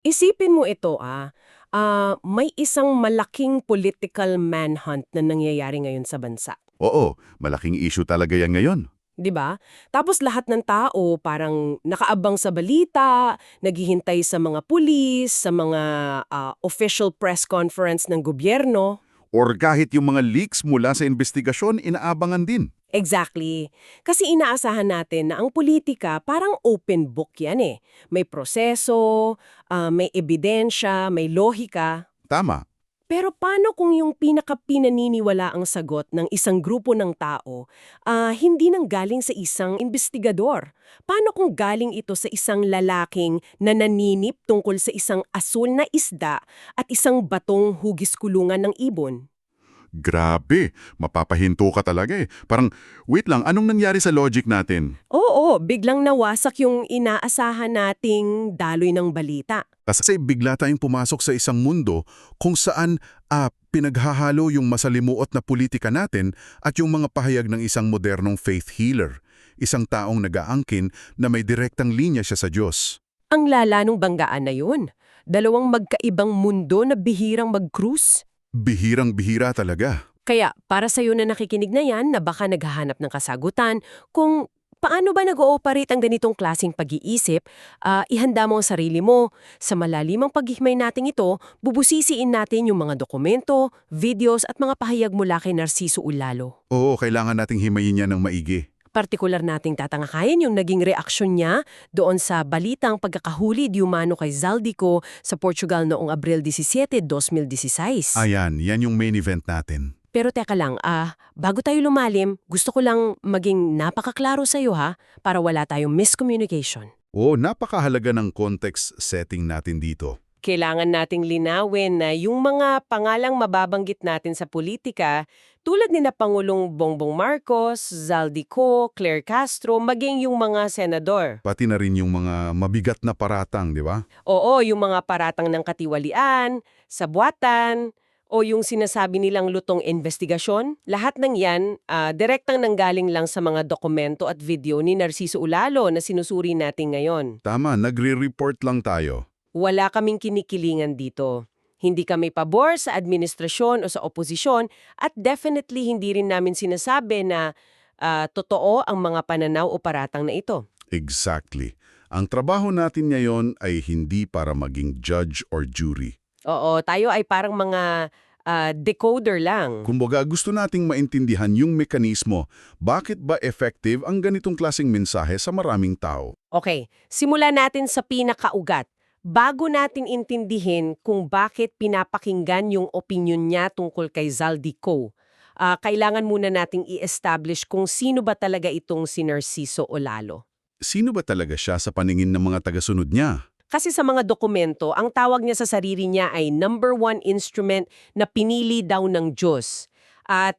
Isipin mo ito may isang malaking political manhunt na nangyayari ngayon sa bansa. Oo, malaking issue talaga yan ngayon. 'Di ba? Tapos lahat ng tao parang nakaabang sa balita, naghihintay sa mga pulis, sa mga official press conference ng gobyerno. Or kahit yung mga leaks mula sa investigasyon, inaabangan din. Exactly. Kasi inaasahan natin na ang politika parang open book yan eh. May proseso, may ebidensya, may lohika. Tama. Pero paano kung yung pinaka-pinaniniwala ang sagot ng isang grupo ng tao, hindi nang galing sa isang investigador? Paano kung galing ito sa isang lalaking nananinip tungkol sa isang asul na isda at isang batong hugis kulungan ng ibon? Grabe, mapapahinto ka talaga eh. Parang, wait lang, anong nangyari sa logic natin? Oo, biglang nawasak yung inaasahan nating daloy ng balita. Kasi bigla tayong pumasok sa isang mundo kung saan pinaghahalo yung masalimuot na politika natin at yung mga pahayag ng isang modernong faith healer. Isang taong nag-aangkin na may direktang linya siya sa Diyos. Ang lala nung banggaan na yun. Dalawang magkaibang mundo na bihirang mag-cruise. Bihirang-bihira talaga. Kaya para sa iyo na nakikinig na yan na baka naghahanap ng kasagutan kung paano ba nag-ooperate ang ganitong klaseng pag-iisip, ihanda mo ang sarili mo. Sa malalimang paghihimay natin ito, bubusisiin natin yung mga dokumento, videos at mga pahayag mula kay Narciso Ulalo. Oo, kailangan nating himayin niya ng maigi. Partikular nating tatangakayin yung naging reaksyon niya doon sa balitang pagkakahuli di umano kay Zaldico sa Portugal noong Abril 17, 2016. Ayan, yan yung main event natin. Pero teka lang, bago tayo lumalim, gusto ko lang maging napakaklaro sa'yo para wala tayong miscommunication. Oo, napakahalaga ng context setting natin dito. Kailangan nating linawin na yung mga pangalang mababanggit natin sa politika, tulad ni na Pangulong Bongbong Marcos, Zaldico, Claire Castro, maging yung mga senador. Pati na rin yung mga mabigat na paratang, di ba? Oo, yung mga paratang ng katiwalian, sabuatan, o yung sinasabi nilang lutong investigasyon, lahat ng yan, direktang nanggaling lang sa mga dokumento at video ni Narciso Ulalo na sinusuri natin ngayon. Tama, nagre-report lang tayo. Wala kaming kinikilingan dito. Hindi kami pabor sa administrasyon o sa oposisyon at definitely hindi rin namin sinasabi na totoo ang mga pananaw o paratang na ito. Exactly. Ang trabaho natin ngayon ay hindi para maging judge or jury. Oo, tayo ay parang mga decoder lang. Kumbaga, gusto nating maintindihan yung mekanismo. Bakit ba effective ang ganitong klaseng mensahe sa maraming tao? Okay, simulan natin sa pinakaugat. Bago natin intindihin kung bakit pinapakinggan yung opinion niya tungkol kay Zaldico, kailangan muna nating i-establish kung sino ba talaga itong si Narciso Olalo. Sino ba talaga siya sa paningin ng mga tagasunod niya? Kasi sa mga dokumento, ang tawag niya sa sarili niya ay number one instrument na pinili daw ng Diyos. At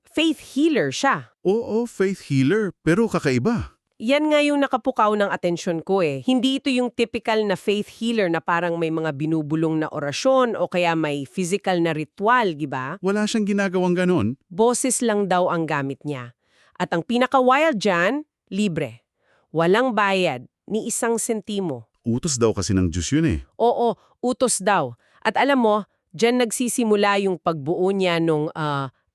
faith healer siya. Oo, faith healer, pero kakaiba. Yan nga yung nakapukaw ng atensyon ko eh. Hindi ito yung typical na faith healer na parang may mga binubulong na orasyon o kaya may physical na ritual, di ba? Wala siyang ginagawang ganon. Boses lang daw ang gamit niya. At ang pinaka-wild dyan, libre. Walang bayad, ni isang sentimo. Utos daw kasi ng Diyos yun eh. Oo, utos daw. At alam mo, dyan nagsisimula yung pagbuo niya ng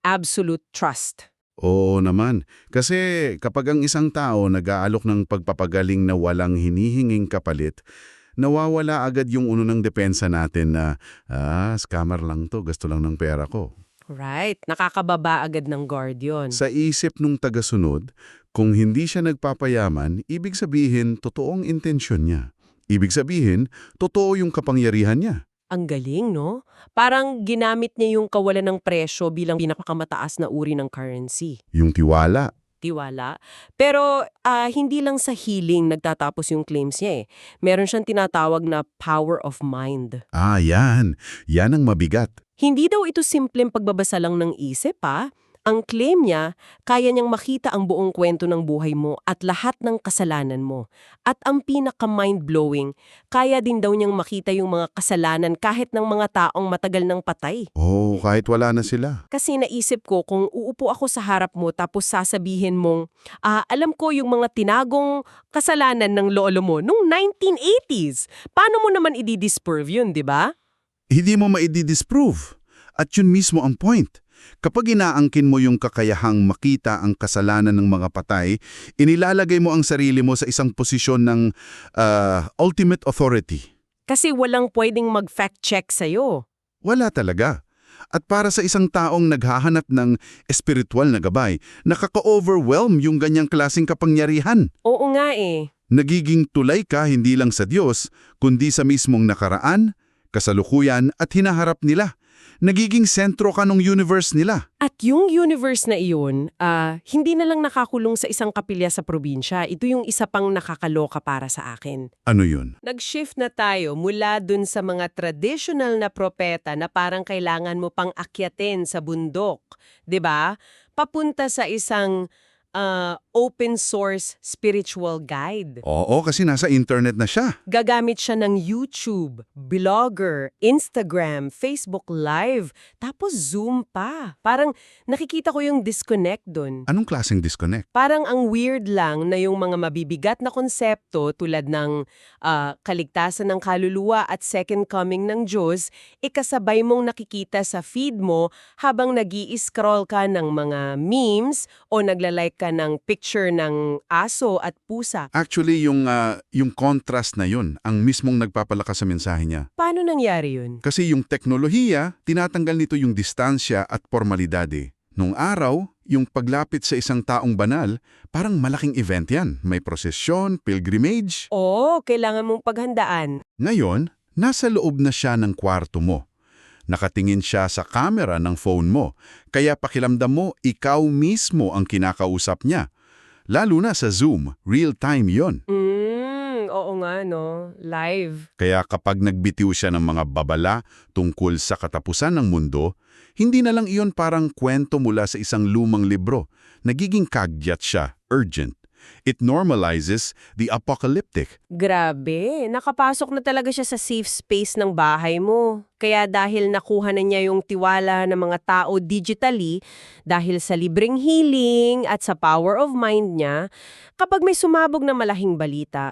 absolute trust. Oo naman. Kasi kapag ang isang tao nag-aalok ng pagpapagaling na walang hinihinging kapalit, nawawala agad yung uno ng depensa natin na, scammer lang to, gasto lang ng pera ko. Right, nakakababa agad ng guard yun. Sa isip nung tagasunod, kung hindi siya nagpapayaman, ibig sabihin, totoong intensyon niya. Ibig sabihin, totoo yung kapangyarihan niya. Ang galing, no? Parang ginamit niya yung kawalan ng presyo bilang pinakamataas na uri ng currency. Yung tiwala. Tiwala. Pero hindi lang sa healing nagtatapos yung claims niya eh. Meron siyang tinatawag na power of mind. Yan. Yan ang mabigat. Hindi daw ito simpleng pagbabasa lang ng isip Ang claim niya, kaya niyang makita ang buong kwento ng buhay mo at lahat ng kasalanan mo. At ang pinaka-mind-blowing, kaya din daw niyang makita yung mga kasalanan kahit ng mga taong matagal nang patay. Oh, kahit wala na sila. Kasi naisip ko kung uupo ako sa harap mo tapos sasabihin mong, alam ko yung mga tinagong kasalanan ng lolo mo nung 1980s. Paano mo naman i-disprove yun, di ba? Hindi mo maidi-disprove. At yun mismo ang point. Kapag inaangkin mo yung kakayahang makita ang kasalanan ng mga patay, inilalagay mo ang sarili mo sa isang posisyon ng ultimate authority. Kasi walang pwedeng mag-fact check sa'yo. Wala talaga. At para sa isang taong naghahanap ng espiritual na gabay, nakaka-overwhelm yung ganyang klaseng kapangyarihan. Oo nga eh. Nagiging tulay ka hindi lang sa Diyos, kundi sa mismong nakaraan, kasalukuyan at hinaharap nila. Nagiging sentro ka ng universe nila. At yung universe na iyon, hindi na lang nakakulong sa isang kapilya sa probinsya. Ito yung isa pang nakakaloka para sa akin. Ano yun? Nag-shift na tayo mula dun sa mga traditional na propeta na parang kailangan mo pang akyatin sa bundok, 'di ba? Papunta sa isang open source spiritual guide. Oo, kasi nasa internet na siya. Gagamit siya ng YouTube, Blogger, Instagram, Facebook Live, tapos Zoom pa. Parang nakikita ko yung disconnect dun. Anong klaseng disconnect? Parang ang weird lang na yung mga mabibigat na konsepto tulad ng kaligtasan ng kaluluwa at second coming ng Diyos, ikasabay mong nakikita sa feed mo habang nag-i-scroll ka ng mga memes o naglalike ka ng picture ng aso at pusa. Actually, yung contrast na yun, ang mismong nagpapalakas sa mensahe niya. Paano nangyari yun? Kasi yung teknolohiya, tinatanggal nito yung distansya at formalidad eh. Nung araw, yung paglapit sa isang taong banal, parang malaking event yan. May prosesyon, pilgrimage. Oo, kailangan mong paghandaan. Ngayon, nasa loob na siya ng kwarto mo. Nakatingin siya sa camera ng phone mo, kaya pakiramdam mo ikaw mismo ang kinakausap niya. Lalo na sa Zoom, real-time yon. Oo nga no, live. Kaya kapag nagbitiw siya ng mga babala tungkol sa katapusan ng mundo, hindi na lang iyon parang kwento mula sa isang lumang libro. Nagiging kagyat siya, urgent. It normalizes the apocalyptic. Grabe, nakapasok na talaga siya sa safe space ng bahay mo. Kaya dahil nakuha na niya yung tiwala ng mga tao digitally, dahil sa libreng healing at sa power of mind niya, kapag may sumabog na malaking balita,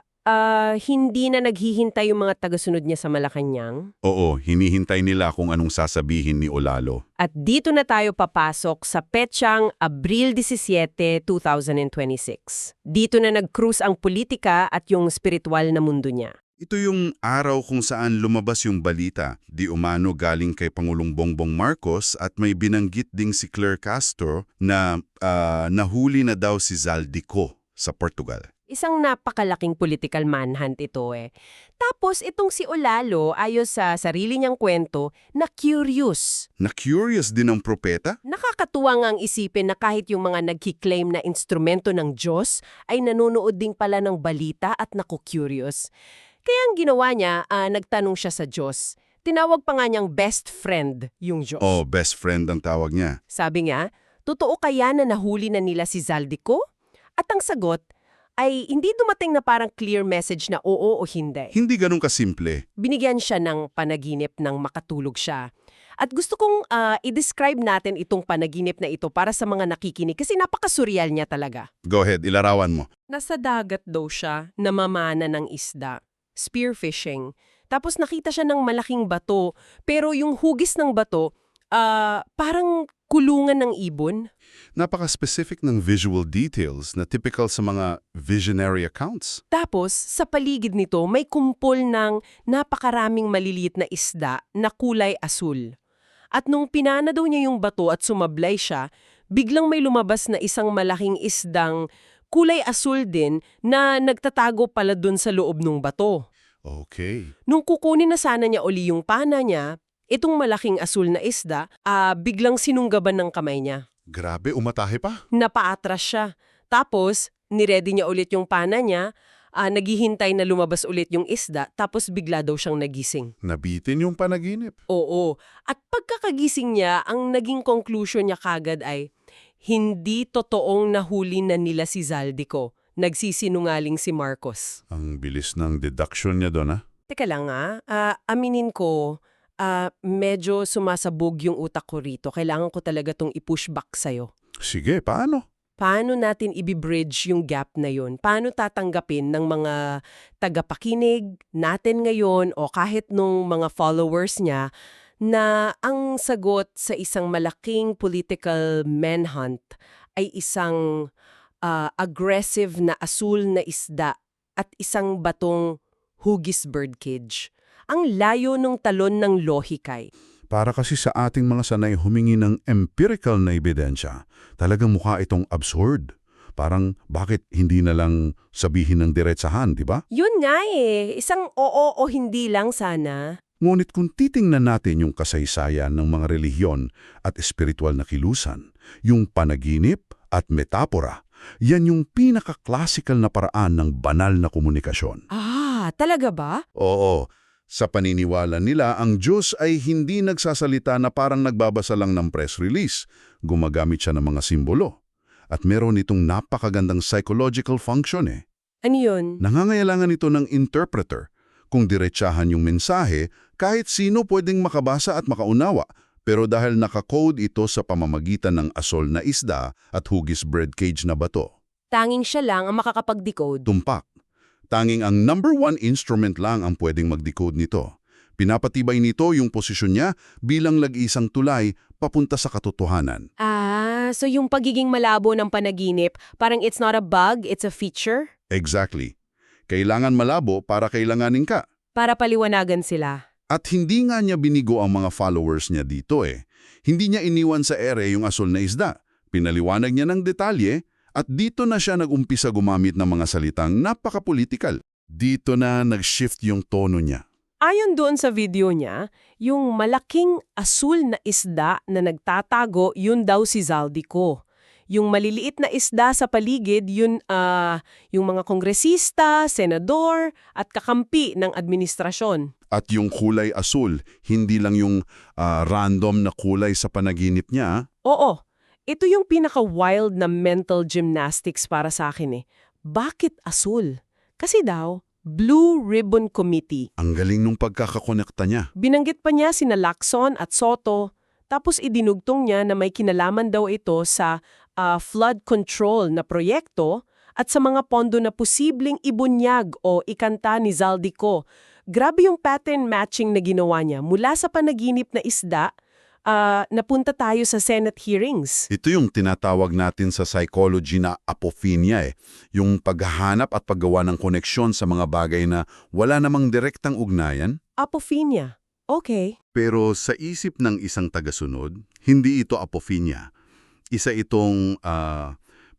hindi na naghihintay yung mga tagasunod niya sa Malacanang. Oo, hinihintay nila kung anong sasabihin ni Olalo. At dito na tayo papasok sa petsang Abril 17, 2026. Dito na nag-cruise ang politika at yung spiritual na mundo niya. Ito yung araw kung saan lumabas yung balita, di umano galing kay Pangulong Bongbong Marcos at may binanggit ding si Claire Castro na nahuli na daw si Zaldico sa Portugal. Isang napakalaking political manhunt ito eh. Tapos itong si Olalo, ayos sa sarili niyang kwento, na curious. Na-curious din ang propeta? Nakakatuwang ang isipin na kahit yung mga nagkiklaim na instrumento ng Diyos ay nanonood din pala ng balita at naku-curious. Kaya ang ginawa niya, nagtanong siya sa Diyos. Tinawag pa nga niyang best friend yung Diyos. Oh, best friend ang tawag niya. Sabi nga, totoo kaya na nahuli na nila si Zaldico? At ang sagot ay hindi dumating na parang clear message na oo o hindi. Hindi ganun kasimple. Binigyan siya ng panaginip nang makatulog siya. At gusto kong i-describe natin itong panaginip na ito para sa mga nakikinig kasi napaka-surreal niya talaga. Go ahead, ilarawan mo. Nasa dagat daw siya, namamana ng isda. Spearfishing. Tapos nakita siya ng malaking bato, pero yung hugis ng bato, parang kulungan ng ibon. Napaka-specific ng visual details na typical sa mga visionary accounts. Tapos, sa paligid nito, may kumpol ng napakaraming maliliit na isda na kulay asul. At nung pinana daw niya yung bato at sumablay siya, biglang may lumabas na isang malaking isdang kulay asul din na nagtatago pala dun sa loob ng bato. Okay. Nung kukunin na sana niya uli yung pana niya, itong malaking asul na isda, biglang sinunggaban ng kamay niya. Grabe, umatahe pa. Napaatras siya. Tapos, niredy niya ulit yung pana niya, naghihintay na lumabas ulit yung isda, tapos bigla daw siyang nagising. Nabitin yung panaginip. Oo. At pagkakagising niya, ang naging conclusion niya kagad ay, Hindi totoong nahuli na nila si Zaldico. Nagsisinungaling si Marcos. Ang bilis ng deduction niya doon, ha? Teka lang aminin ko, medyo sumasabog yung utak ko rito. Kailangan ko talaga tong i-push back sa'yo. Sige, paano? Paano natin i-bridge yung gap na yun? Paano tatanggapin ng mga tagapakinig natin ngayon o kahit nung mga followers niya na ang sagot sa isang malaking political manhunt ay isang aggressive na asul na isda at isang batong hugis birdcage? Ang layo nung talon ng lohikay. Para kasi sa ating mga sanay humingi ng empirical na ebidensya, talagang mukha itong absurd. Parang bakit hindi na lang sabihin ng diretsahan, di ba? Yun nga isang oo o hindi lang sana. Ngunit kung titingnan natin yung kasaysayan ng mga relihiyon at espiritual na kilusan, yung panaginip at metapora, yan yung pinaka-classical na paraan ng banal na komunikasyon. Talaga ba? Oo. Sa paniniwala nila, ang Diyos ay hindi nagsasalita na parang nagbabasa lang ng press release. Gumagamit siya ng mga simbolo. At meron itong napakagandang psychological function Ano yun? Nangangailangan ito ng interpreter. Kung diretsahan yung mensahe, kahit sino pwedeng makabasa at makaunawa. Pero dahil nakakode ito sa pamamagitan ng asol na isda at hugis birdcage na bato. Tanging siya lang ang makakapag-decode. Tumpak. Tanging ang number one instrument lang ang pwedeng mag-decode nito. Pinapatibay nito yung posisyon niya bilang lag-isang tulay papunta sa katotohanan. So yung pagiging malabo ng panaginip, parang it's not a bug, it's a feature? Exactly. Kailangan malabo para kailanganin ka. Para paliwanagan sila. At hindi nga niya binigo ang mga followers niya dito Hindi niya iniwan sa ere yung asol na isda. Pinaliwanag niya ng detalye. At dito na siya nag-umpisa gumamit ng mga salitang napaka-political. Dito na nag-shift yung tono niya. Ayon doon sa video niya, yung malaking asul na isda na nagtatago, yun daw si Zaldico. Yung maliliit na isda sa paligid, yun yung mga kongresista, senador, at kakampi ng administrasyon. At yung kulay asul, hindi lang yung random na kulay sa panaginip niya. Oo. Ito yung pinaka-wild na mental gymnastics para sa akin Bakit asul? Kasi daw, Blue Ribbon Committee. Ang galing nung pagkakakonekta niya. Binanggit pa niya sina Lacson at Soto, tapos idinugtong niya na may kinalaman daw ito sa flood control na proyekto at sa mga pondo na posibleng ibunyag o ikanta ni Zaldico. Grabe yung pattern matching na ginawa niya mula sa panaginip na isda. Napunta tayo sa Senate hearings. Ito yung tinatawag natin sa psychology na apophenia Yung paghahanap at paggawa ng koneksyon sa mga bagay na wala namang direktang ugnayan. Apophenia. Okay. Pero sa isip ng isang tagasunod, hindi ito apophenia. Isa itong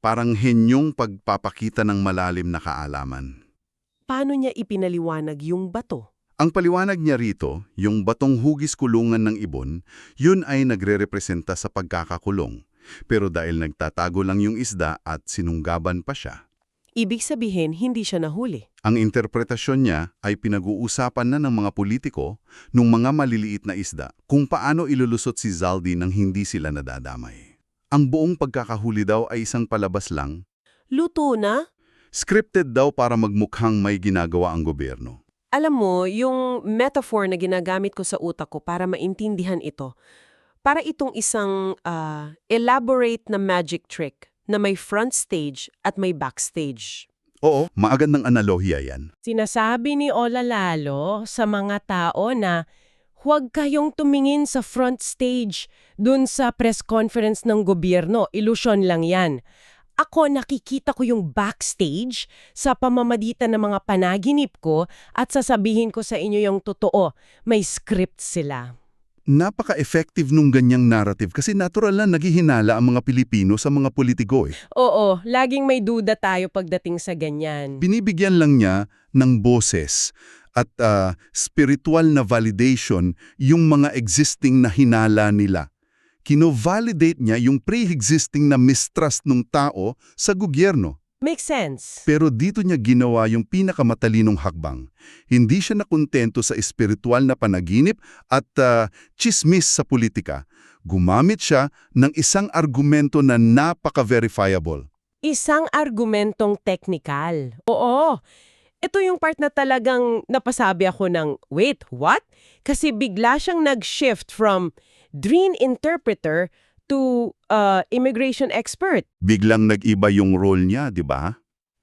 parang henyong pagpapakita ng malalim na kaalaman. Paano niya ipinaliwanag yung bato? Ang paliwanag niya rito, yung batong hugis kulungan ng ibon, yun ay nagre-representa sa pagkakakulong. Pero dahil nagtatago lang yung isda at sinunggaban pa siya. Ibig sabihin, hindi siya nahuli. Ang interpretasyon niya ay pinag-uusapan na ng mga politiko nung mga maliliit na isda kung paano ilulusot si Zaldi nang hindi sila nadadamay. Ang buong pagkakahuli daw ay isang palabas lang. Luto na? Scripted daw para magmukhang may ginagawa ang gobyerno. Alam mo, yung metaphor na ginagamit ko sa utak ko para maintindihan ito, para itong isang elaborate na magic trick na may front stage at may backstage. Oo, maagandang analohiya yan. Sinasabi ni Ola Lalo sa mga tao na huwag kayong tumingin sa front stage dun sa press conference ng gobyerno, ilusyon lang yan. Ako nakikita ko yung backstage sa pamamagitan ng mga panaginip ko at sasabihin ko sa inyo yung totoo. May script sila. Napaka-effective nung ganyang narrative kasi natural na naghihinala ang mga Pilipino sa mga politiko Oo, laging may duda tayo pagdating sa ganyan. Binibigyan lang niya ng boses at spiritual na validation yung mga existing na hinala nila. Kino-validate niya yung pre-existing na mistrust ng tao sa gobyerno. Makes sense. Pero dito niya ginawa yung pinakamatalinong hakbang. Hindi siya nakontento sa espiritual na panaginip at chismis sa politika. Gumamit siya ng isang argumento na napaka-verifiable. Isang argumentong technical. Oo. Ito yung part na talagang napasabi ako ng, wait, what? Kasi bigla siyang nag-shift from dream interpreter to immigration expert. Biglang nag-iba yung role niya, di ba?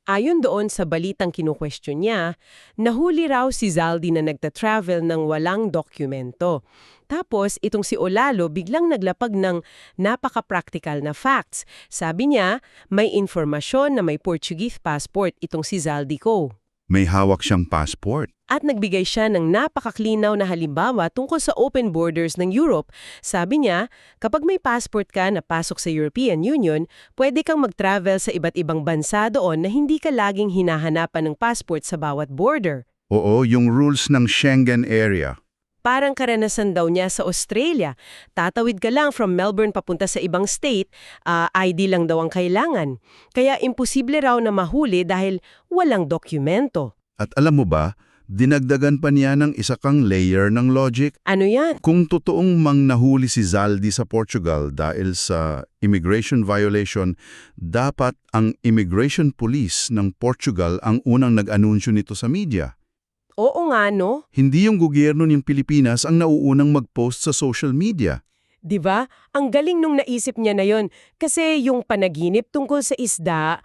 Ayon doon sa balitang kinu-question niya, nahuli raw si Zaldi na nagta-travel ng walang dokumento. Tapos, itong si Olalo biglang naglapag ng napaka-practical na facts. Sabi niya, may informasyon na may Portuguese passport itong si Zaldi ko. May hawak siyang passport. At nagbigay siya ng napakaklinaw na halimbawa tungkol sa open borders ng Europe. Sabi niya, kapag may passport ka na pasok sa European Union, pwede kang mag-travel sa iba't ibang bansa doon na hindi ka laging hinahanapan ng passport sa bawat border. Oo, yung rules ng Schengen area. Parang karanasan daw niya sa Australia. Tatawid ka lang from Melbourne papunta sa ibang state, ID lang daw ang kailangan. Kaya imposible raw na mahuli dahil walang dokumento. At alam mo ba, dinagdagan pa niya ng isa kang layer ng logic. Ano yan? Kung totoong nahuli si Zaldi sa Portugal dahil sa immigration violation, dapat ang immigration police ng Portugal ang unang nag-anunsyo nito sa media. Oo nga, no? Hindi yung gobyerno ng Pilipinas ang nauunang mag-post sa social media. 'Di ba? Ang galing nung naisip niya na yon. Kasi yung panaginip tungkol sa isda,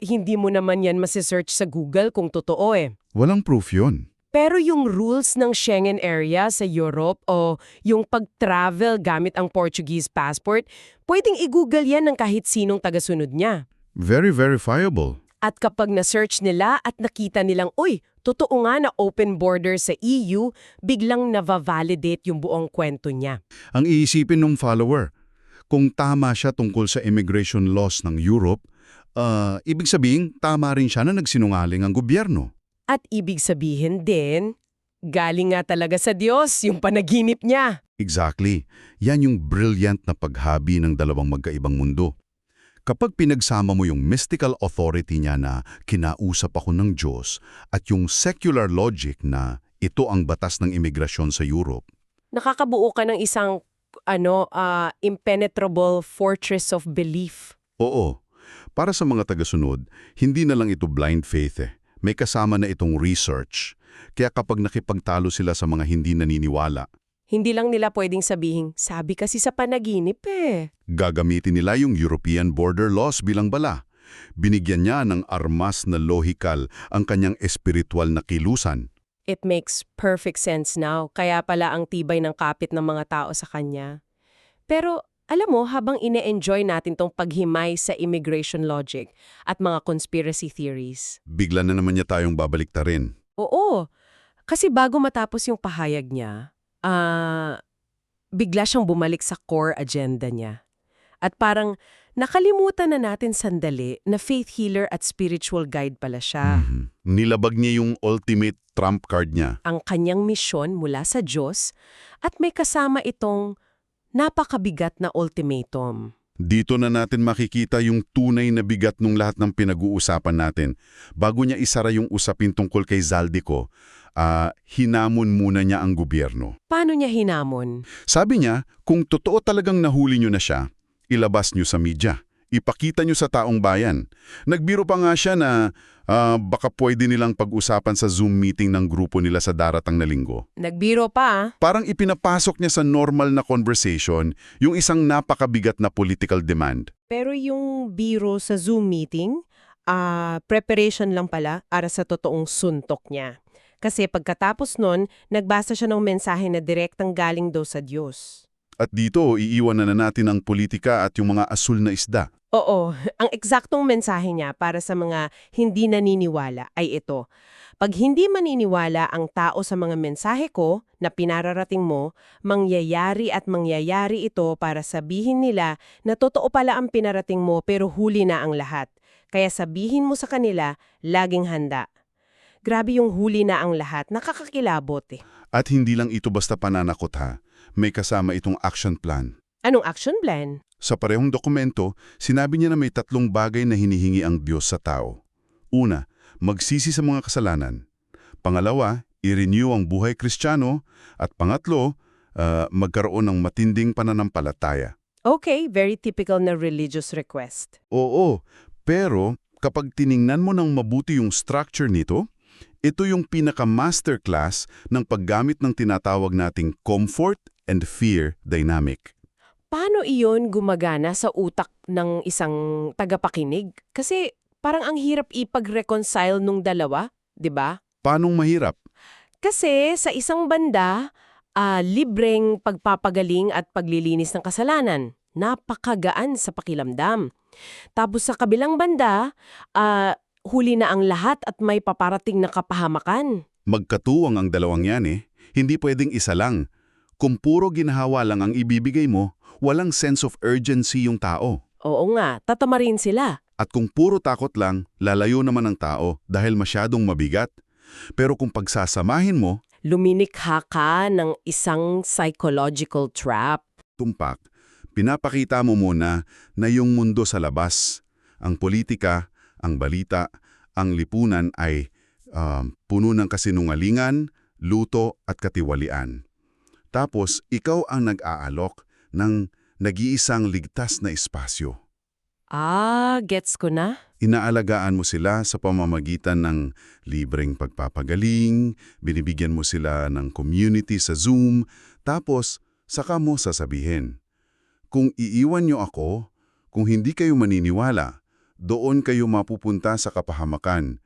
hindi mo naman yan masisearch sa Google kung totoo eh. Walang proof yun. Pero yung rules ng Schengen area sa Europe o yung pag-travel gamit ang Portuguese passport, pwedeng i-Google yan ng kahit sinong tagasunod niya. Very verifiable. At kapag na-search nila at nakita nilang, uy, totoo nga na open border sa EU, biglang nava-validate yung buong kwento niya. Ang iisipin ng follower, kung tama siya tungkol sa immigration laws ng Europe, ibig sabihin tama rin siya na nagsinungaling ang gobyerno. At ibig sabihin din, galing nga talaga sa Diyos yung panaginip niya. Exactly. Yan yung brilliant na paghabi ng dalawang magkaibang mundo. Kapag pinagsama mo yung mystical authority niya na kinausap ako ng Diyos at yung secular logic na ito ang batas ng imigrasyon sa Europe. Nakakabuo ka ng isang impenetrable fortress of belief. Oo. Para sa mga tagasunod, hindi na lang ito blind faith eh. May kasama na itong research. Kaya kapag nakipagtalo sila sa mga hindi naniniwala, hindi lang nila pwedeng sabihin, sabi kasi sa panaginip eh. gagamitin nila yung European border laws bilang bala. Binigyan niya ng armas na lohikal ang kanyang espiritual na kilusan. It makes perfect sense now, kaya pala ang tibay ng kapit ng mga tao sa kanya. Pero alam mo, habang ine-enjoy natin tong paghimay sa immigration logic at mga conspiracy theories. Bigla na naman niya tayong babaliktarin. Oo, kasi bago matapos yung pahayag niya, bigla siyang bumalik sa core agenda niya. At parang nakalimutan na natin sandali na faith healer at spiritual guide pala siya. Nilabag niya yung ultimate trump card niya. Ang kanyang misyon mula sa Diyos at may kasama itong napakabigat na ultimatum. Dito na natin makikita yung tunay na bigat ng lahat ng pinag-uusapan natin. Bago niya isara yung usapin tungkol kay Zaldico, hinamon muna niya ang gobyerno. Paano niya hinamon? Sabi niya, kung totoo talagang nahuli niyo na siya, ilabas niyo sa media. Ipakita niyo sa taong bayan. Nagbiro pa nga siya na baka pwede nilang pag-usapan sa Zoom meeting ng grupo nila sa daratang na linggo. Nagbiro pa. Parang ipinapasok niya sa normal na conversation yung isang napakabigat na political demand. Pero yung biro sa Zoom meeting, preparation lang pala para sa totoong suntok niya. Kasi pagkatapos nun, nagbasa siya ng mensahe na direktang galing daw sa Diyos. At dito, iiwan na natin ang politika at yung mga asul na isda. Oo, ang eksaktong mensahe niya para sa mga hindi naniniwala ay ito. Pag hindi maniniwala ang tao sa mga mensahe ko na pinararating mo, mangyayari ito para sabihin nila na totoo pala ang pinarating mo pero huli na ang lahat. Kaya sabihin mo sa kanila, laging handa. Grabe yung huli na ang lahat, nakakakilabot eh. At hindi lang ito basta pananakot ha, may kasama itong action plan. Anong action plan? Sa parehong dokumento, sinabi niya na may 3 bagay na hinihingi ang Diyos sa tao. Una, magsisi sa mga kasalanan. Pangalawa, i-renew ang buhay Kristiyano. At pangatlo, magkaroon ng matinding pananampalataya. Okay, very typical na religious request. Oo, pero kapag tiningnan mo ng mabuti yung structure nito, ito yung pinaka-masterclass ng paggamit ng tinatawag nating comfort and fear dynamic. Paano iyon gumagana sa utak ng isang tagapakinig? Kasi parang ang hirap ipag-reconcile nung dalawa, di ba? Paanong mahirap? Kasi sa isang banda, libreng pagpapagaling at paglilinis ng kasalanan. Napakagaan sa pakilamdam. Tapos sa kabilang banda, huli na ang lahat at may paparating na kapahamakan. Magkatuwang ang dalawang yan eh. Hindi pwedeng isa lang. Kung puro ginhawa lang ang ibibigay mo, walang sense of urgency yung tao. Oo nga, tatama rin sila. At kung puro takot lang, lalayo naman ang tao dahil masyadong mabigat. Pero kung pagsasamahin mo, Luminikha ka ng isang psychological trap. tumpak, pinapakita mo muna na yung mundo sa labas, ang politika, ang balita, ang lipunan ay puno ng kasinungalingan, luto at katiwalian. Tapos, ikaw ang nag-aalok ng nag-iisang ligtas na espasyo. Gets ko na. Inaalagaan mo sila sa pamamagitan ng libreng pagpapagaling, binibigyan mo sila ng community sa Zoom, tapos saka mo sasabihin, kung iiwan nyo ako, kung hindi kayo maniniwala, doon kayo mapupunta sa kapahamakan.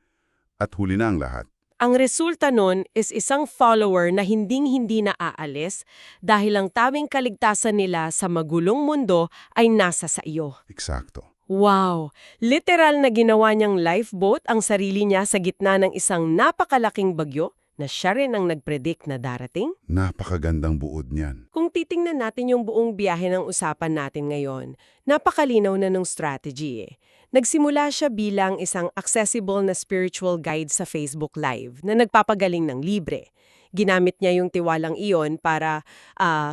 At huli na ang lahat. Ang resulta nun is isang follower na hinding-hindi na aalis dahil ang tawing kaligtasan nila sa magulong mundo ay nasa sa iyo. Eksakto. Wow! Literal na ginawa niyang lifeboat ang sarili niya sa gitna ng isang napakalaking bagyo na siya rin ang nag-predict na darating? Napakagandang buod niyan. Kung titingnan natin yung buong biyahe ng usapan natin ngayon, napakalinaw na ng strategy eh. Nagsimula siya bilang isang accessible na spiritual guide sa Facebook Live na nagpapagaling ng libre. Ginamit niya yung tiwalang iyon para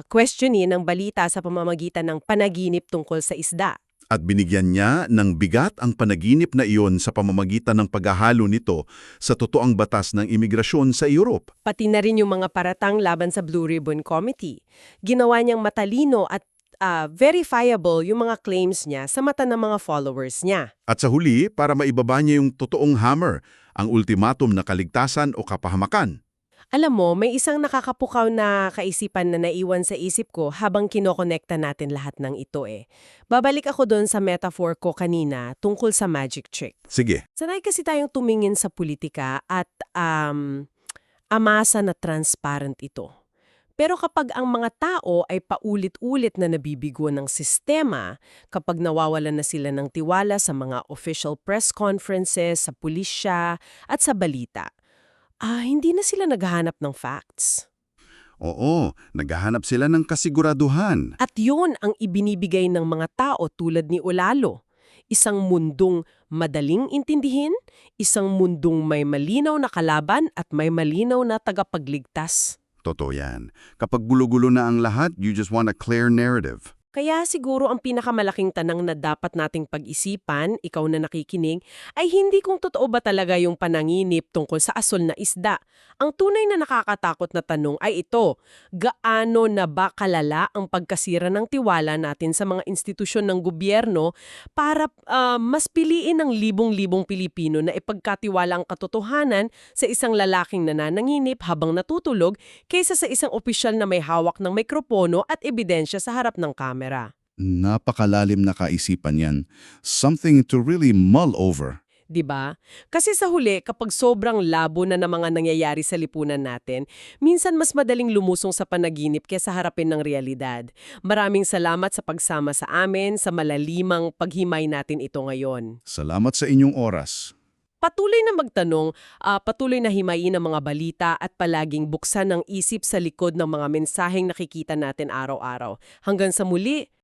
questionin ang balita sa pamamagitan ng panaginip tungkol sa isda. At binigyan niya ng bigat ang panaginip na iyon sa pamamagitan ng paghahalo nito sa totoong batas ng imigrasyon sa Europe. Pati na rin yung mga paratang laban sa Blue Ribbon Committee. Ginawa niyang matalino at verifiable yung mga claims niya sa mata ng mga followers niya. At sa huli, para maibaba niya yung totoong hammer, ang ultimatum na kaligtasan o kapahamakan. Alam mo, may isang nakakapukaw na kaisipan na naiwan sa isip ko habang kinokonekta natin lahat ng ito eh. Babalik ako doon sa metaphor ko kanina tungkol sa magic trick. Sige. Sanay kasi tayong tumingin sa politika at amasa na transparent ito. Pero kapag ang mga tao ay paulit-ulit na nabibigo ng sistema, kapag nawawalan na sila ng tiwala sa mga official press conferences, sa pulisya at sa balita, hindi na sila naghahanap ng facts. Oo, naghahanap sila ng kasiguraduhan. At yun ang ibinibigay ng mga tao tulad ni Olalo. Isang mundong madaling intindihin, isang mundong may malinaw na kalaban at may malinaw na tagapagligtas. Totoo yan. Kapag gulo-gulo na ang lahat, you just want a clear narrative. Kaya siguro ang pinakamalaking tanang na dapat nating pag-isipan, ikaw na nakikinig, ay hindi kung totoo ba talaga yung pananginip tungkol sa asul na isda. Ang tunay na nakakatakot na tanong ay ito, gaano na ba kalala ang pagkasira ng tiwala natin sa mga institusyon ng gobyerno para mas piliin ng libong-libong Pilipino na ipagkatiwala ang katotohanan sa isang lalaking nanananginip habang natutulog kaysa sa isang opisyal na may hawak ng mikropono at ebidensya sa harap ng kamera. Napakalalim na kaisipan yan. Something to really mull over. 'Di ba? Kasi sa huli, kapag sobrang labo na ng mga nangyayari sa lipunan natin, minsan mas madaling lumusong sa panaginip kaysa harapin ng realidad. Maraming salamat sa pagsama sa amin sa malalimang paghimay natin ito ngayon. Salamat sa inyong oras. Patuloy na magtanong, patuloy na himayin ang mga balita at palaging buksan ng isip sa likod ng mga mensaheng nakikita natin araw-araw. Hanggang sa muli,